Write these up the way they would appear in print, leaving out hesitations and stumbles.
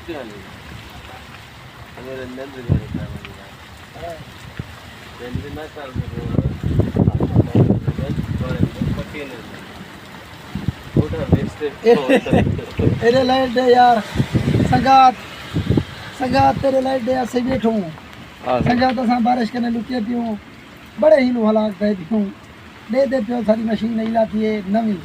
तेरे लाइट दे यार संगात संगात तेरे लाइट दे ऐसे बैठूं संगात असा बारिश करने लुके पियूं बड़े ही हलाक पे पियूं दे पियो सारी मशीन नहीं लाती है नवी।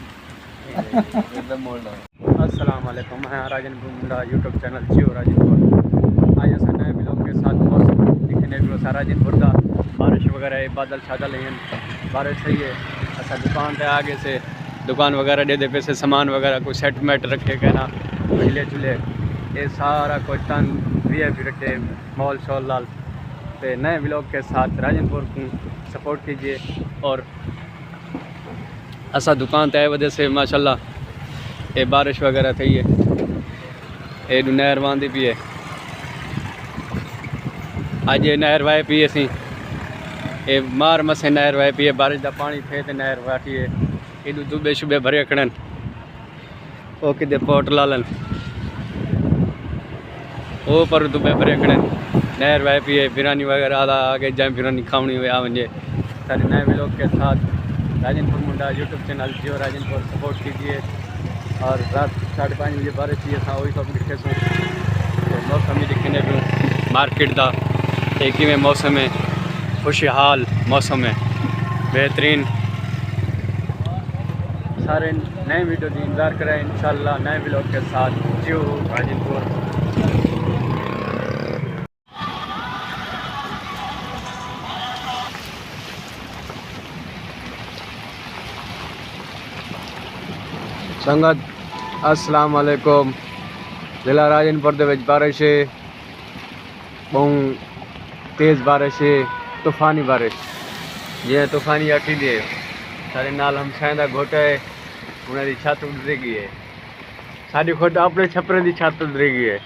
अस्सलाम वालेकुम, मैं राजन मुंडा यूट्यूब चैनल जियो राजनपुर। आज असा नए ब्लॉग के साथ मौसम दिखने को राजनपुर का बारिश वगैरह है, बादल छादल हैं, बारिश सही है। असा दुकान पे आगे से दुकान वगैरह दे पैसे सामान वगैरह कोई सेटमेंट रखे कहना चूल्हे चूल्हे ये सारा कुछ तन VIP रखे मॉल शॉल लाल पे। नए ब्लॉग के साथ राजनपुर को सपोर्ट कीजिए। और असा दुकान तय वजह से माशाल्लाह ये बारिश वगैरह थी है, ये नहर वांदी पी है। अज ये नहर वाए पी असी ये मार मसे नहर वाए पी है, बारिश का पानी थे तो नहर वाठी है। एडू दुबे शुबे भरे खड़न वो कि पोट लालन वो पर दुबे भरे खड़न नहर वाए पी है। बिरयानी वगैरह आगे जाए बिरयानी खावनी हुए आ वजे। सारे नए ब्लॉग के साथ राजनपुर मुंडा यूट्यूब चैनल जियो राजनपुर सपोर्ट कीजिए। और रात 5:30 बजे बारिश थी था वही सब दिखे सो तो मौसम ही दिखने पियूँ मार्केट का एक ही में मौसम है, खुशहाल मौसम है, बेहतरीन। सारे नए वीडियो की इंतज़ार करें इंशाल्लाह नए ब्लॉग के साथ जियो राजनपुर। संगत अस्सलाम वालेकुम। जिला राजनपुर दे विच बारिश है, बहुत तेज़ बारिश है, तूफानी बारिश जे तूफानी आखी दिए सारे नाल हम शायद घोटा है उन्हें छत उतरी गई है, साड़ी खुद अपने छपरे की छत उतरी गई है।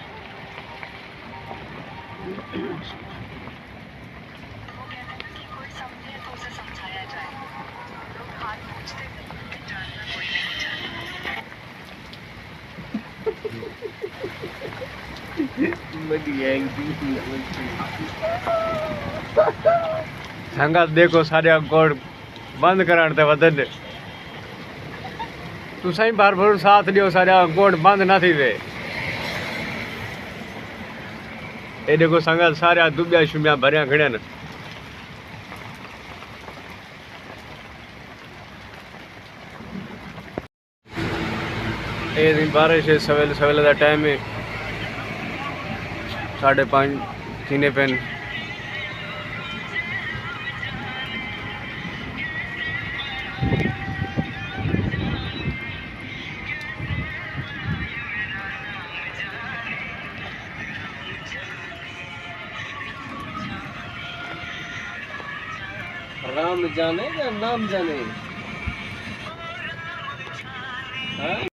संगत देखो सारे अकोड़ बंद कराने ते वधन तू सही बार भर साथ दियो सारे अकोड़ बंद ना थी वे। ये देखो संगत सारे दुबिया शुबिया भरिया खड़े न। ये बारिश है सवेल सवेल का टाइम है 5:30 थीने पेन। राम जाने या नाम जाने।